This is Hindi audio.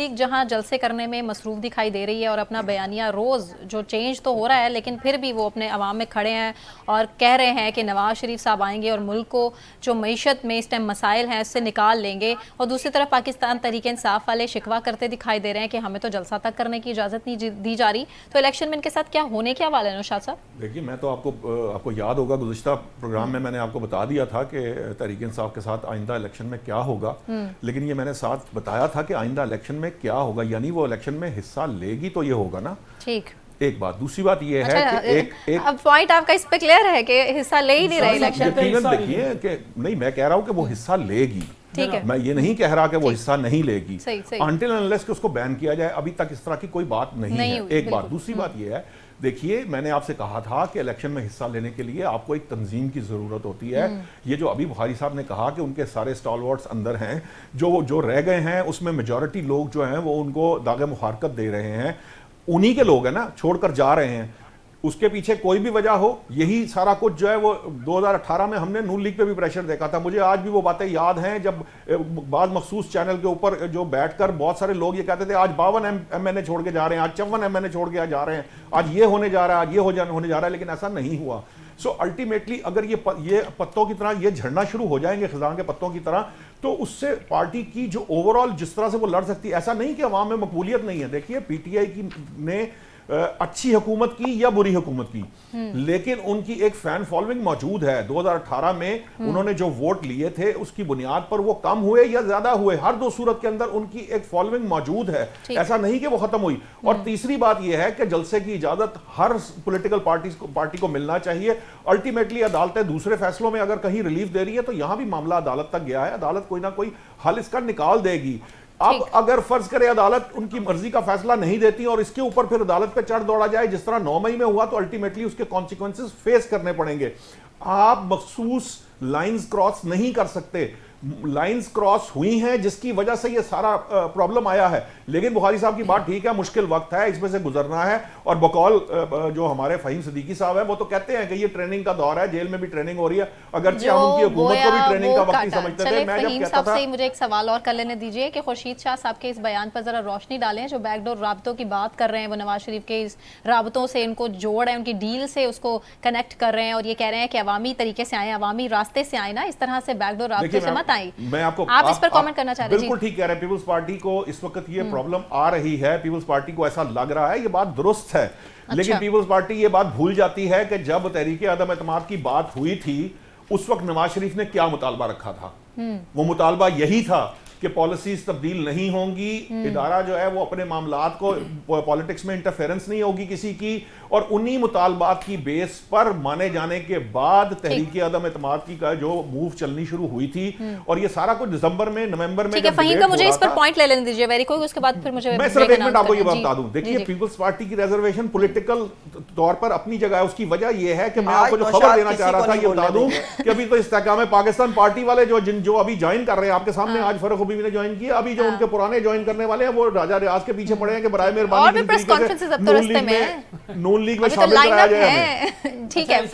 लीग जहां जलसे करने में मसरूफ दिखाई दे रही है और अपना बयानिया रोज़ जो चेंज तो हो रहा है, लेकिन फिर भी वो अपने अवाम में खड़े हैं और कह रहे हैं कि नवाज शरीफ साहब आएंगे और मुल्क को जो मईशत में इस टाइम मसाइल हैं उससे निकाल लेंगे, और दूसरी तरफ पाकिस्तान तहरीक इंसाफ वाले शिकवा करते दिखाई दे रहे हैं कि हमें तो जलसा तक करने की इजाज़त नहीं दी जा रही। तो इलेक्शन में इनके साथ क्या होने के हवाले है नौशाद साहब? देखिए, मैं तो आपको याद होगा गुज़िश्ता प्रोग्राम में मैंने आपको बता दिया था कि तहरीक इंसाफ के साथ आइंदा इलेक्शन में क्या होगा, लेकिन ये मैंने साथ बताया था कि आइंदा इलेक्शन में क्या होगा, यानी वो इलेक्शन में हिस्सा लेगी तो ये होगा ना। ठीक, एक बात। दूसरी बात ये है कि अब पॉइंट आपका इस पे क्लियर है कि हिस्सा ले ही नहीं रहे इलेक्शन में। देखिए कि नहीं, मैं कह रहा हूं कि वो हिस्सा लेगी, ठीक है, मैं ये नहीं कह रहा कि वो हिस्सा नहीं लेगी, सही। अनटिल अनलेस कि उसको बैन किया जाए, अभी तक इस तरह की कोई बात नहीं है। एक बात। दूसरी बात ये है, देखिए मैंने आपसे कहा था कि इलेक्शन में हिस्सा लेने के लिए आपको एक तंजीम की ज़रूरत होती है। ये जो अभी बुखारी साहब ने कहा कि उनके सारे स्टॉलवर्ड्स अंदर हैं, जो रह गए हैं उसमें मेजॉरिटी लोग जो हैं वो उनको दागे मुखारकत दे रहे हैं, उन्हीं के लोग हैं ना, छोड़कर जा रहे हैं। उसके पीछे कोई भी वजह हो, यही सारा कुछ जो है वो 2018 में हमने नून लीग पे भी प्रेशर देखा था। मुझे आज भी वो बातें याद हैं जब बाद मखसूस चैनल के ऊपर जो बैठकर बहुत सारे लोग ये कहते थे आज 52 MNA छोड़ के जा रहे हैं, आज 54 MNA छोड़ के जा रहे हैं, आज ये होने जा रहा है, आज ये होने जा रहा है, लेकिन ऐसा नहीं हुआ। सो अल्टीमेटली अगर ये पत्तों की तरह ये झड़ना शुरू हो जाएंगे, खिजां के पत्तों की तरह, तो उससे पार्टी की जो ओवरऑल जिस तरह से वो लड़ सकती है, ऐसा नहीं कि अवाम में मकबूलियत नहीं है। देखिए पीटीआई की ने अच्छी हुकूमत की या बुरी हुकूमत की, लेकिन उनकी एक फैन फॉलोइंग मौजूद है। 2018 में उन्होंने जो वोट लिए थे उसकी बुनियाद पर वो कम हुए या ज्यादा हुए, हर दो सूरत के अंदर उनकी एक फॉलोइंग मौजूद है, ऐसा नहीं कि वो खत्म हुई। और तीसरी बात यह है कि जलसे की इजाजत हर पॉलिटिकल पार्टी को मिलना चाहिए। अल्टीमेटली अदालतें दूसरे फैसलों में अगर कहीं रिलीफ दे रही है तो यहां भी मामला अदालत तक गया है, अदालत कोई ना कोई हल इसका निकाल देगी। अब अगर फर्ज करे अदालत उनकी मर्जी का फैसला नहीं देती और इसके ऊपर फिर अदालत पे चढ़ दौड़ा जाए जिस तरह 9 मई में हुआ, तो अल्टीमेटली उसके कॉन्सिक्वेंसेस फेस करने पड़ेंगे। आप मखसूस लाइंस क्रॉस नहीं कर सकते। लाइंस क्रॉस हुई हैं जिसकी वजह से ये सारा प्रॉब्लम आया है। लेकिन बुखारी साहब की बात ठीक है, मुश्किल वक्त है, इसमें से गुजरना है। और बकौल जो हमारे फहीम सिद्दीकी साहब है वो तो कहते हैं कि ये ट्रेनिंग का दौर है, जेल में भी ट्रेनिंग हो रही है, अगरचे हम उनकी हुकूमत को भी ट्रेनिंग का वक्त ही समझते थे। मैं जब कहता था, मुझे एक सवाल और कर लेने दीजिए कि खुर्शीद शाह साहब के इस बयान पर जरा रोशनी डालें, जो बैकडोर राबतों की बात कर रहे हैं, वो नवाज शरीफ के इस राबतों से इनको जोड़ है, उनकी डील से उसको कनेक्ट कर रहे हैं और ये कह रहे हैं कि अवामी तरीके से आए, अवामी रास्ते से आए ना, इस तरह से बैकडोर राबतों से मत आए। मैं आपको आप इस पर कमेंट करना चाह रहे हैं? बिल्कुल ठीक कह रहे हैं। पीपल्स पार्टी को इस वक्त ये प्रॉब्लम आ रही है, पीपल्स पार्टी को ऐसा लग रहा है, ये बात दुरुस्त है। लेकिन पीपल्स पार्टी ये बात भूल जाती है कि जब तहरीक अदम एतमाद की बात हुई थी उस वक्त नवाज शरीफ ने क्या मुतालबा रखा था। वो मुतालबा यही था कि पॉलिसीज तब्दील नहीं होंगी, इदारा जो है वो अपने मामलात को, पॉलिटिक्स में इंटरफेरेंस नहीं होगी किसी की, और उन्हीं मुतालबात की बेस पर माने जाने के बाद तहरीक अदम एतमाद की का जो मूव चलनी शुरू हुई थी, और ये सारा कुछ दिसंबर में, नवंबर में। फहीम का मुझे इस पर पॉइंट ले लेने दीजिए वेरी क्विक, उसके बाद फिर मुझे मैं सिर्फ एक मिनट आपको ये बता दूं। देखिए पीपल्स पार्टी की रिजर्वेशन पॉलिटिकल तौर पर अपनी जगह है, उसकी वजह यह है कि मैं आपको जो खबर देना चाह रहा था ये बता दूं कि अभी तो इस्तेकाम पाकिस्तान पार्टी वाले जो अभी ज्वाइन कर रहे हैं आपके सामने, आज फरूख हबीबी ने ज्वाइन किया, अभी जो उनके पुराने ज्वाइन करने वाले हैं वो राजा रियाज के पीछे पड़े हैं कि बराए मेहरबानी नून लीग में शामिल कराया जाए। ठीक है।